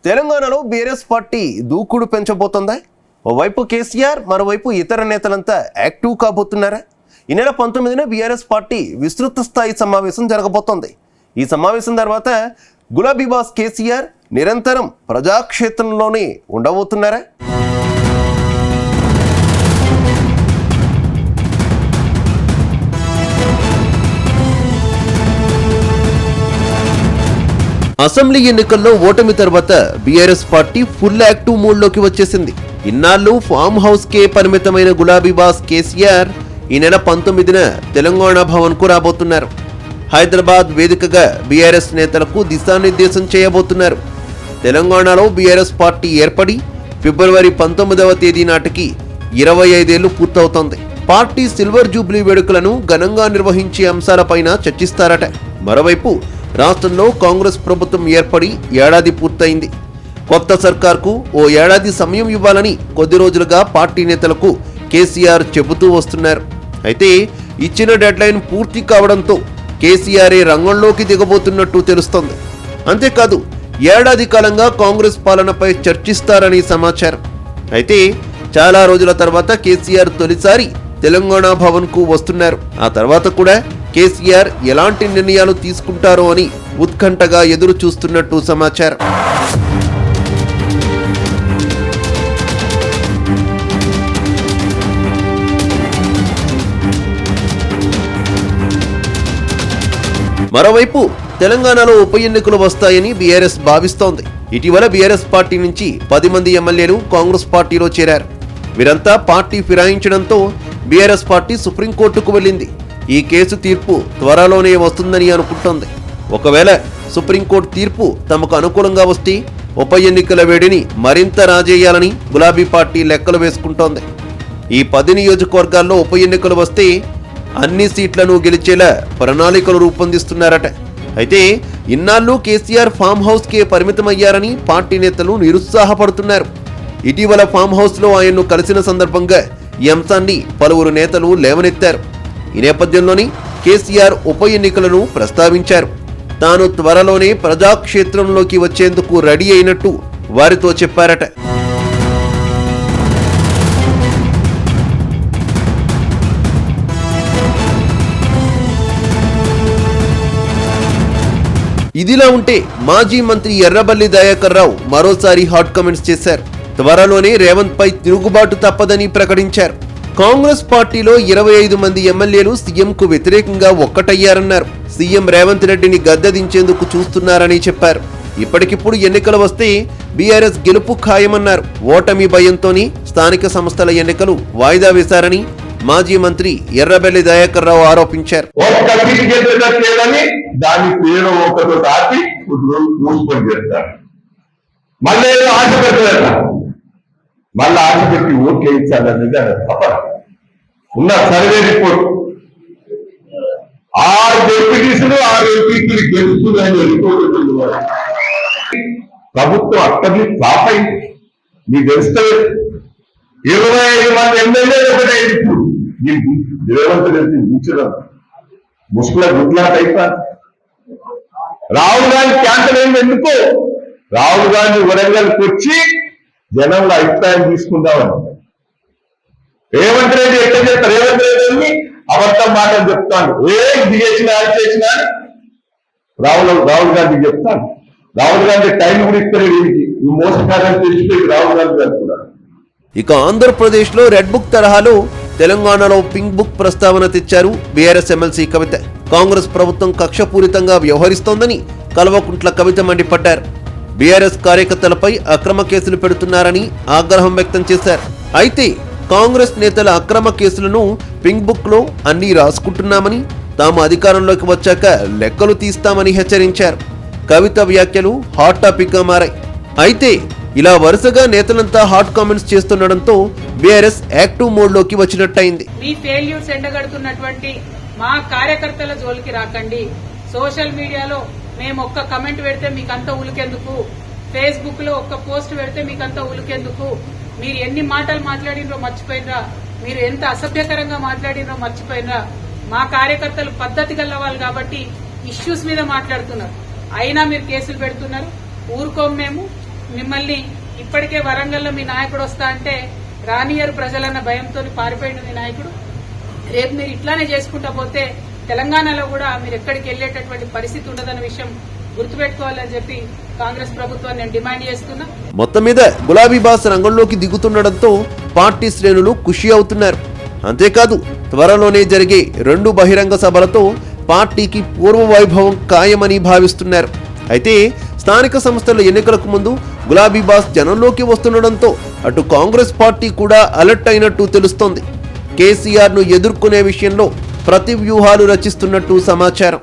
తెలంగాణలో BRS party దూకుడు పెంచబోతోందా? ఓవైపు కేసీఆర్, మరోవైపు ఇతర నేతలంతా యాక్టివ్ కాబోతున్నారా? ఈ నెల 19న బీఆర్ఎస్ పార్టీ విస్తృత స్థాయి సమావేశం జరగబోతోంది. ఈ సమావేశం తర్వాత గులాబీ బాస్ కేసీఆర్ నిరంతరం ప్రజాక్షేత్రంలోనే ఉండబోతున్నారా? అసెంబ్లీ ఎన్నికల్లో ఓటమి తర్వాత బీఆర్ఎస్ పార్టీ ఫుల్ యాక్టివ్ మూడ్లోకి వచ్చేసింది. ఇన్నాళ్లు ఫామ్ హౌస్ కే పరిమితమైన గులాబీ బాస్ కేసీఆర్ ఈ నెల 19న తెలంగాణ భవన్ కు రాబోతున్నారు. హైదరాబాద్ వేదికగా బీఆర్ఎస్ నేతలకు దిశానిర్దేశం చేయబోతున్నారు. తెలంగాణలో బీఆర్ఎస్ పార్టీ ఏర్పడి ఫిబ్రవరి 19వ తేదీ నాటికి 25 ఏళ్లు పూర్తవుతోంది. పార్టీ సిల్వర్ జూబ్లీ వేడుకలను ఘనంగా నిర్వహించే అంశాలపైన చర్చిస్తారట. మరోవైపు రాష్ట్రంలో కాంగ్రెస్ ప్రభుత్వం ఏర్పడి ఏడాది పూర్తయింది. కొత్త సర్కార్కు ఓ ఏడాది సమయం ఇవ్వాలని కొద్ది రోజులుగా పార్టీ నేతలకు కేసీఆర్ చెబుతూ వస్తున్నారు. అయితే ఇచ్చిన డెడ్లైన్ పూర్తి కావడంతో కేసీఆరే రంగంలోకి దిగబోతున్నట్టు తెలుస్తోంది. అంతేకాదు ఏడాది కాలంగా కాంగ్రెస్ పాలనపై చర్చిస్తారని సమాచారం. అయితే చాలా రోజుల తర్వాత కేసీఆర్ తొలిసారి తెలంగాణ భవన్ కు వస్తున్నారు. ఆ తర్వాత కూడా కేసీఆర్ ఎలాంటి నిర్ణయాలు తీసుకుంటారో అని ఉత్కంఠగా ఎదురు చూస్తున్నట్టు సమాచారం. మరోవైపు తెలంగాణలో ఉప ఎన్నికలు వస్తాయని బీఆర్ఎస్ భావిస్తోంది. ఇటీవల బీఆర్ఎస్ పార్టీ నుంచి 10 మంది ఎమ్మెల్యేలు కాంగ్రెస్ పార్టీలో చేరారు. వీరంతా పార్టీ ఫిరాయించడంతో బీఆర్ఎస్ పార్టీ సుప్రీంకోర్టుకు వెళ్లింది. ఈ కేసు తీర్పు త్వరలోనే వస్తుందని అనుకుంటోంది. ఒకవేళ సుప్రీంకోర్టు తీర్పు తమకు అనుకూలంగా వస్తే ఉప ఎన్నికల వేడిని మరింత రాజేయాలని గులాబీ పార్టీ లెక్కలు వేసుకుంటోంది. ఈ 10 నియోజకవర్గాల్లో ఉప ఎన్నికలు వస్తే అన్ని సీట్లను గెలిచేలా ప్రణాళికలు రూపొందిస్తున్నారట. అయితే ఇన్నాళ్ళు కేసీఆర్ ఫామ్ హౌస్ కే పరిమితమయ్యారని పార్టీ నేతలు నిరుత్సాహపడుతున్నారు. ఇటీవల ఫామ్ హౌస్ లో ఆయన్ను కలిసిన సందర్భంగా ఈ అంశాన్ని పలువురు నేతలు లేవనెత్తారు. ఈ నేపథ్యంలోని కేసీఆర్ ఉప ఎన్నికలను ప్రస్తావించారు. తాను త్వరలోనే ప్రజాక్షేత్రంలోకి వచ్చేందుకు రెడీ అయినట్టు వారితో చెప్పారట. ఇదిలా ఉంటే మాజీ మంత్రి ఎర్రబెల్లి దయాకర్ రావు మరోసారి హాట్ కామెంట్స్ చేశారు. త్వరలోనే రేవంత్ పై తిరుగుబాటు తప్పదని ప్రకటించారు. కాంగ్రెస్ పార్టీలో 25 మంది ఎమ్మెల్యేలు సీఎంకు వ్యతిరేకంగా ఒక్కటయ్యారన్నారు. సీఎం రేవంత్ రెడ్డిని గద్దెదించేందుకు చూస్తున్నారని చెప్పారు. ఇప్పటికిప్పుడు ఎన్నికలు వస్తే బీఆర్ఎస్ గెలుపు ఖాయమన్నారు. ఓటమి భయంతోని స్థానిక సంస్థల ఎన్నికలు వాయిదా వేశారని మాజీ మంత్రి ఎర్రబెల్లి దయాకర్ రావు ఆరోపించారు. మళ్ళీ ఆశ పెట్టి ఓట్లు వేయించాలనేది ఉన్న సర్వే రిపోర్ట్ 6 డెప్యూటీసులు 6 ఎంపీలు గెలుస్తుందని రిపోర్ట్ ఉంటుంది. ప్రభుత్వం అక్కడికి ఫ్లాప్ అయింది. మీకు తెలుస్తుంది 25 మంది ఎమ్మెల్యేలు ఒకటే రేవంత్ రెడ్డి దించడం ముసుగుల గుడ్లాట్ అయిపోయింది. రాహుల్ గాంధీ క్యాన్సల్ అయింది. ఎందుకు? రాహుల్ గాంధీ వరంగల్కి వచ్చి జనంలో అభిప్రాయం తీసుకుందామని. రేవంత్ రెడ్డి ఎట్లా చెప్తారు? రేవంత్ రెడ్డి అబద్ధం మాటలు చెప్తాను. ఏం చేసినా చేసినా రాహుల్ గాంధీ చెప్తాను. రాహుల్ గాంధీ టైం కూడా ఇస్తారు. వీరికి ఈ మోసకాలను తెలిసిపోయి రాహుల్ గాంధీ గారు కూడా. ఇక ఆంధ్రప్రదేశ్ లో రెడ్ బుక్ తరహాలో తెలంగాణలో పింక్ బుక్ ప్రస్తావన తెచ్చారు బీఆర్ఎస్ ఎమ్మెల్సీ కవిత. కాంగ్రెస్ ప్రభుత్వం కక్షపూరితంగా వ్యవహరిస్తోందని కల్వకుంట్ల కవిత మండిపడ్డారు. బీఆర్ఎస్ కార్యకర్తలపై అక్రమ కేసులు పెడుతున్నారని ఆగ్రహం వ్యక్తం చేశారు. అయితే కాంగ్రెస్ నేతల అక్రమ కేసులను పింక్ బుక్ లో అన్ని రాసుకుంటున్నామని, తాము అధికారంలోకి వచ్చాక లెక్కలు తీస్తామని హెచ్చరించారు. కవిత వ్యాఖ్యలు హాట్ టాపిక్ గా మారాయి. అయితే ఇలా వరుసగా నేతలంతా హాట్ కామెంట్స్ చేస్తుండడంతో బీఆర్ఎస్ యాక్టివ్ మోడ్ లోకి వచ్చినట్టయింది. మీ ఫెయిల్యూర్స్ ఎండగడుతున్నటువంటి మా కార్యకర్తల జోలికి రాకండి. సోషల్ మీడియాలో మేము ఒక్క కమెంట్ పెడితే మీకంత ఉలికెందుకు? ఫేస్బుక్ లో ఒక్క పోస్ట్ పెడితే మీకంత ఉలికెందుకు? మీరు ఎన్ని మాటలు మాట్లాడినరో మర్చిపోయినరా? మీరు ఎంత అసభ్యకరంగా మాట్లాడినరో మర్చిపోయినరా? మా కార్యకర్తలు పద్ధతి గలవాళ్ళు కాబట్టి ఇష్యూస్ మీద మాట్లాడుతున్నారు. అయినా మీరు కేసులు పెడుతున్నారు. ఊరుకోం మేము. మిమ్మల్ని ఇప్పటికే వరంగల్లో మీ నాయకుడు వస్తా అంటే రానియరు ప్రజలన్న భయంతో పారిపోయిన మీ నాయకుడు. రేపు మీరు ఇట్లానే చేసుకుంటా పోతే తెలంగాణలో కూడా మీరు ఎక్కడికి వెళ్లేటటువంటి పరిస్థితి ఉండదన్న విషయం గుర్తుపెట్టుకోవాలని చెప్పి కాంగ్రెస్ ప్రభుత్వాన్ని నేను డిమాండ్ చేస్తున్నా. మొత్తం మీద గులాబీ బాస్ రంగంలోకి దిగుతుండటంతో పార్టీ శ్రేణులు ఖుషి అవుతున్నారు. అంతేకాదు త్వరలోనే జరిగే 2 బహిరంగ సభలతో పార్టీకి పూర్వ వైభవం ఖాయమని భావిస్తున్నారు. అయితే స్థానిక సంస్థల ఎన్నికలకు ముందు గులాబీ బాస్ జనంలోకి వస్తుండటంతో అటు కాంగ్రెస్ పార్టీ కూడా అలర్ట్ అయినట్టు తెలుస్తోంది. కేసీఆర్ ను ఎదుర్కొనే విషయంలో ప్రతి వ్యూహాలు రచిస్తున్నట్టు సమాచారం.